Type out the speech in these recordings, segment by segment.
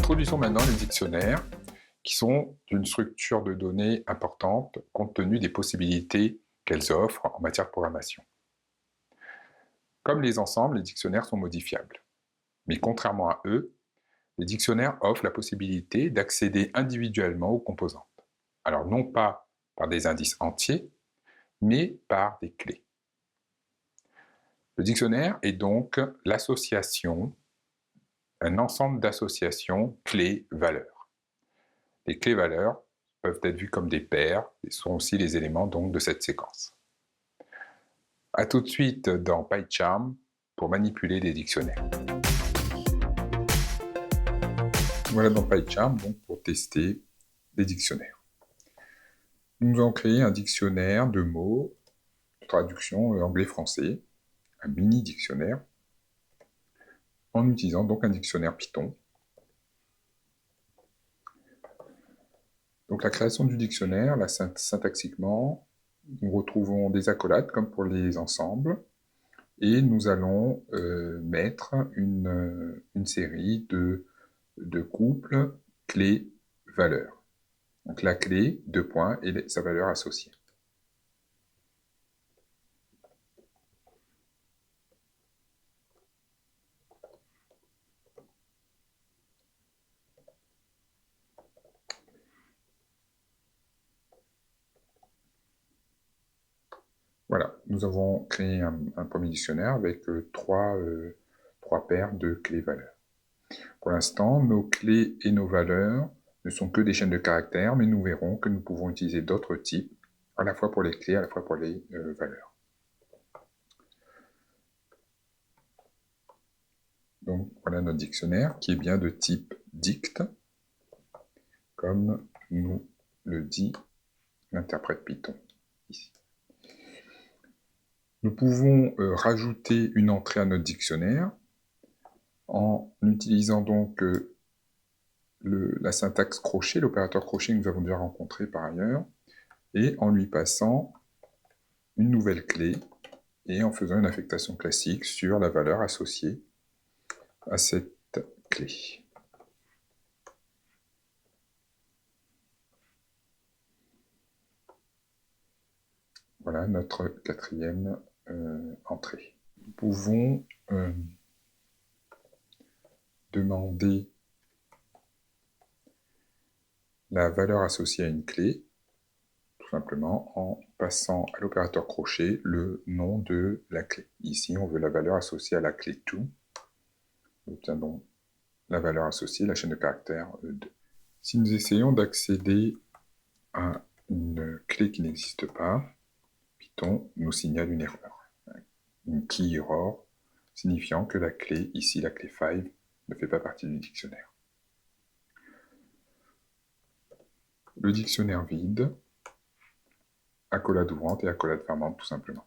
Introduisons maintenant les dictionnaires, qui sont d'une structure de données importante compte tenu des possibilités qu'elles offrent en matière de programmation. Comme les ensembles, les dictionnaires sont modifiables. Mais contrairement à eux, les dictionnaires offrent la possibilité d'accéder individuellement aux composantes. Alors non pas par des indices entiers, mais par des clés. Le dictionnaire est donc l'association, un ensemble d'associations clés-valeurs. Les clés-valeurs peuvent être vues comme des paires et sont aussi les éléments donc de cette séquence. A tout de suite dans PyCharm pour manipuler des dictionnaires. Voilà dans PyCharm donc pour tester les dictionnaires. Nous allons créer un dictionnaire de mots, de traduction anglais-français, un mini dictionnaire, en utilisant donc un dictionnaire Python. Donc la création du dictionnaire, là, syntaxiquement, nous retrouvons des accolades comme pour les ensembles, et nous allons mettre une série de couples clés-valeurs. Donc la clé, 2 points, et sa valeur associée. Voilà, nous avons créé un premier dictionnaire avec trois paires de clés-valeurs. Pour l'instant, nos clés et nos valeurs ne sont que des chaînes de caractères, mais nous verrons que nous pouvons utiliser d'autres types, à la fois pour les clés, à la fois pour les valeurs. Donc voilà notre dictionnaire qui est bien de type dict, comme nous le dit l'interprète Python ici. Nous pouvons rajouter une entrée à notre dictionnaire en utilisant donc la syntaxe crochet, l'opérateur crochet que nous avons déjà rencontré par ailleurs, et en lui passant une nouvelle clé et en faisant une affectation classique sur la valeur associée à cette clé. Voilà notre quatrième entrée. Nous pouvons demander la valeur associée à une clé, tout simplement en passant à l'opérateur crochet le nom de la clé. Ici, on veut la valeur associée à la clé to. Nous obtiendrons la valeur associée, la chaîne de caractères 2. Si nous essayons d'accéder à une clé qui n'existe pas, Python nous signale une erreur. Une key error, signifiant que la clé, ici la clé 5, ne fait pas partie du dictionnaire. Le dictionnaire vide, accolade ouvrante et accolade fermante tout simplement.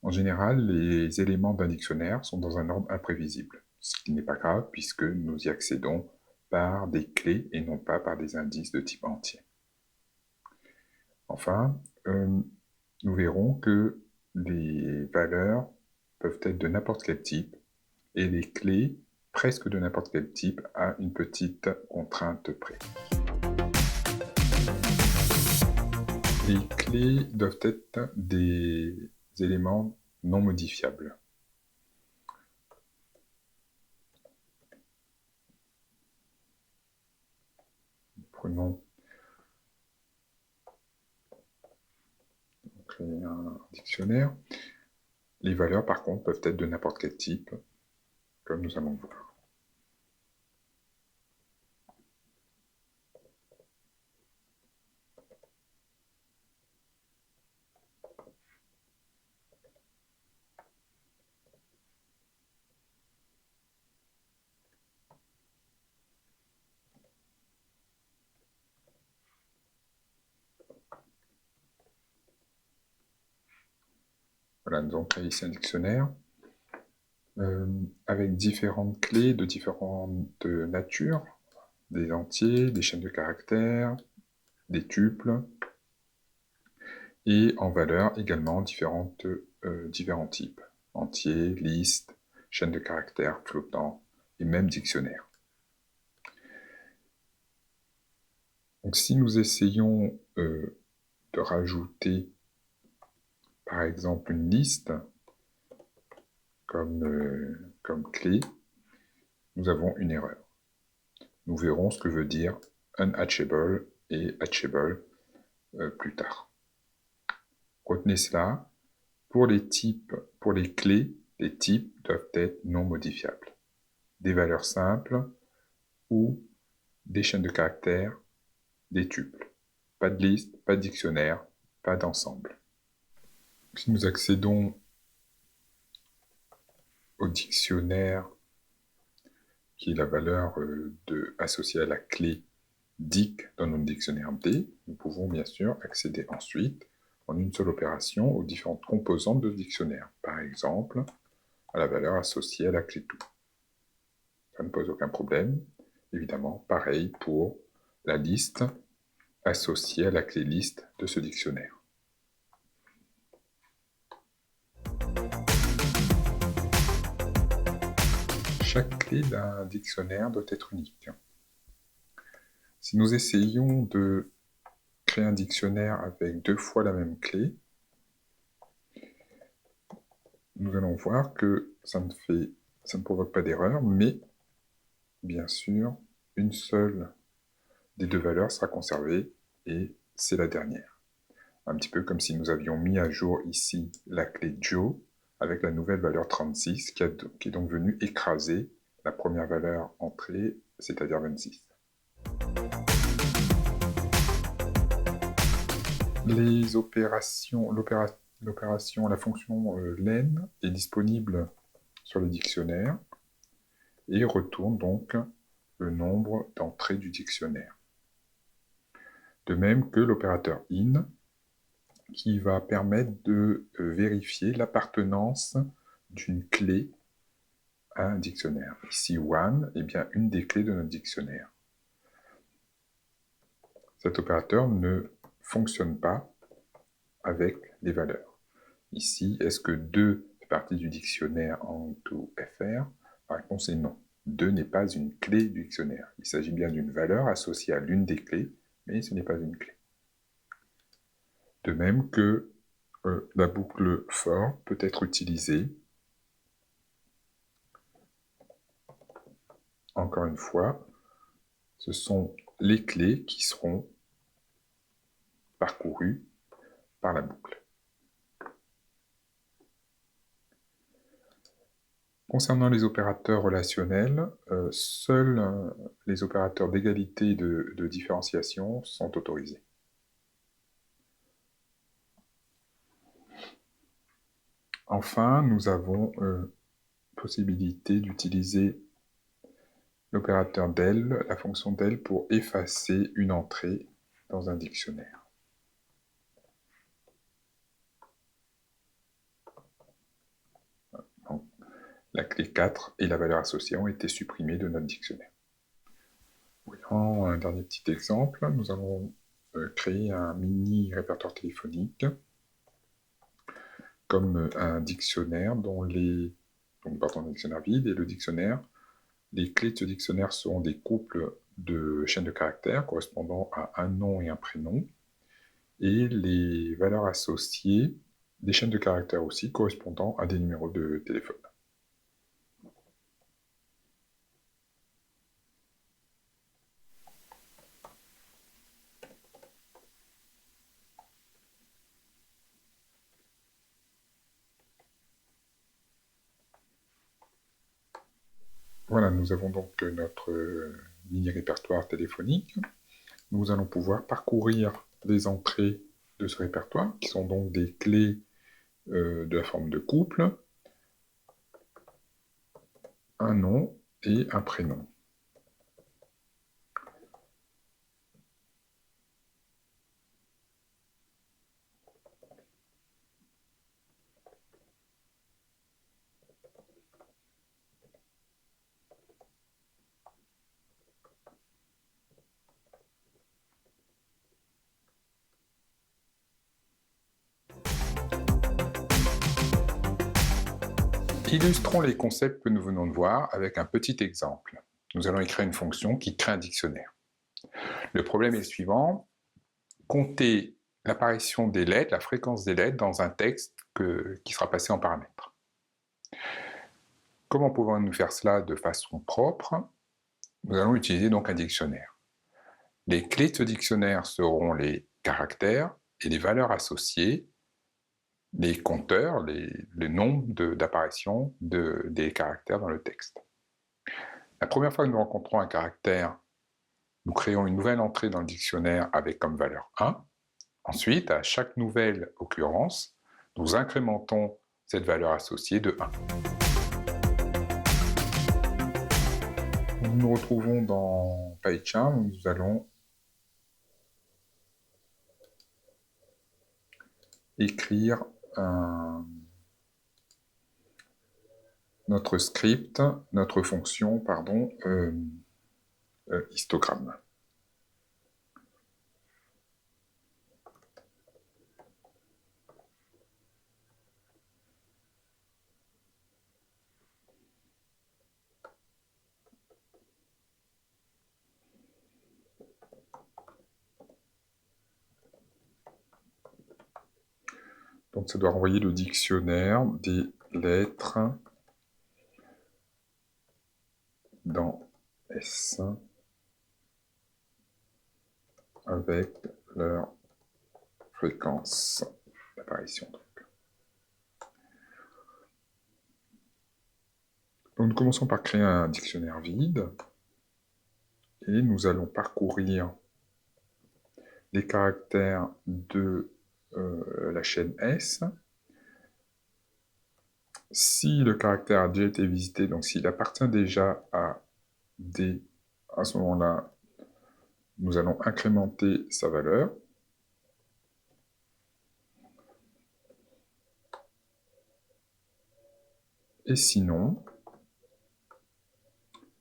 En général, les éléments d'un dictionnaire sont dans un ordre imprévisible, ce qui n'est pas grave puisque nous y accédons par des clés et non pas par des indices de type entier. Enfin, nous verrons que les valeurs peuvent être de n'importe quel type et les clés presque de n'importe quel type à une petite contrainte près. Les clés doivent être des éléments non modifiables. Prenons un dictionnaire. Les valeurs, par contre, peuvent être de n'importe quel type, comme nous allons voir. Voilà, nous avons créé ici un dictionnaire avec différentes clés de différentes natures, des entiers, des chaînes de caractères, des tuples, et en valeur également différents types, entiers, listes, chaînes de caractères, flottants, et même dictionnaires. Donc si nous essayons de rajouter par exemple une liste comme clé, nous avons une erreur. Nous verrons ce que veut dire unhatchable et hatchable plus tard. Retenez cela. Pour les clés, les types doivent être non modifiables. Des valeurs simples ou des chaînes de caractères, des tuples. Pas de liste, pas de dictionnaire, pas d'ensemble. Si nous accédons au dictionnaire, qui est la valeur associée à la clé dic dans notre dictionnaire D, nous pouvons bien sûr accéder ensuite en une seule opération aux différentes composantes de ce dictionnaire. Par exemple, à la valeur associée à la clé tout. Ça ne pose aucun problème. Évidemment, pareil pour la liste associée à la clé liste de ce dictionnaire. Chaque clé d'un dictionnaire doit être unique. Si nous essayons de créer un dictionnaire avec 2 fois la même clé, nous allons voir que ça ne provoque pas d'erreur, mais bien sûr, une seule des 2 valeurs sera conservée et c'est la dernière. Un petit peu comme si nous avions mis à jour ici la clé Joe avec la nouvelle valeur 36 qui est donc venue écraser la première valeur entrée, c'est-à-dire 26. Les opérations, la fonction len est disponible sur le dictionnaire et retourne donc le nombre d'entrées du dictionnaire. De même que l'opérateur in, qui va permettre de vérifier l'appartenance d'une clé à un dictionnaire. Ici, one est bien une des clés de notre dictionnaire. Cet opérateur ne fonctionne pas avec les valeurs. Ici, est-ce que 2 fait partie du dictionnaire en tout fr? La réponse est non. 2 n'est pas une clé du dictionnaire. Il s'agit bien d'une valeur associée à l'une des clés, mais ce n'est pas une clé. De même que la boucle for peut être utilisée, encore une fois, ce sont les clés qui seront parcourues par la boucle. Concernant les opérateurs relationnels, seuls les opérateurs d'égalité et de différenciation sont autorisés. Enfin, nous avons possibilité d'utiliser l'opérateur del, la fonction del, pour effacer une entrée dans un dictionnaire. Donc, la clé 4 et la valeur associée ont été supprimées de notre dictionnaire. Voyons un dernier petit exemple. Nous allons créer un mini répertoire téléphonique comme un dictionnaire un dictionnaire vide, et le dictionnaire, les clés de ce dictionnaire seront des couples de chaînes de caractères correspondant à un nom et un prénom, et les valeurs associées, des chaînes de caractères aussi correspondant à des numéros de téléphone. Voilà, nous avons donc notre mini-répertoire téléphonique. Nous allons pouvoir parcourir les entrées de ce répertoire, qui sont donc des clés de la forme de couple, un nom et un prénom. Illustrons les concepts que nous venons de voir avec un petit exemple. Nous allons écrire une fonction qui crée un dictionnaire. Le problème est le suivant, compter l'apparition des lettres, la fréquence des lettres dans un texte qui sera passé en paramètres. Comment pouvons-nous faire cela de façon propre? Nous allons utiliser donc un dictionnaire. Les clés de ce dictionnaire seront les caractères et les valeurs associées, les compteurs, le nombre d'apparitions des caractères dans le texte. La première fois que nous rencontrons un caractère, nous créons une nouvelle entrée dans le dictionnaire avec comme valeur 1. Ensuite, à chaque nouvelle occurrence, nous incrémentons cette valeur associée de 1. Nous nous retrouvons dans PyCharm où nous allons écrire notre script, notre fonction, histogramme. Donc ça doit renvoyer le dictionnaire des lettres dans S avec leur fréquence d'apparition. Donc nous commençons par créer un dictionnaire vide et nous allons parcourir les caractères de la chaîne S. Si le caractère a déjà été visité, donc s'il appartient déjà à D, à ce moment-là, nous allons incrémenter sa valeur. Et sinon,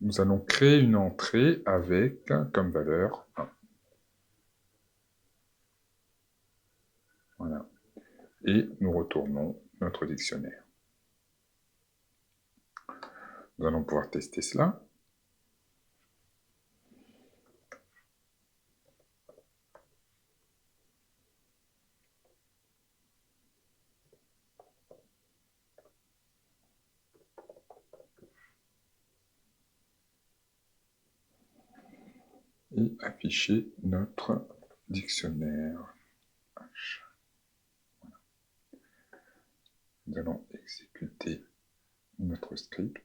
nous allons créer une entrée avec comme valeur 1. Voilà. Et nous retournons notre dictionnaire. Nous allons pouvoir tester cela. Et afficher notre dictionnaire H. Voilà. Nous allons exécuter notre script.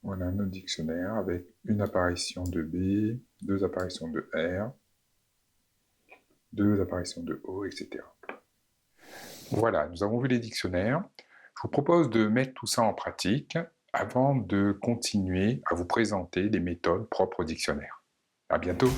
Voilà notre dictionnaire avec une apparition de B, 2 apparitions de R, 2 apparitions de O, etc. Voilà, nous avons vu les dictionnaires. Je vous propose de mettre tout ça en pratique avant de continuer à vous présenter des méthodes propres au dictionnaire. À bientôt!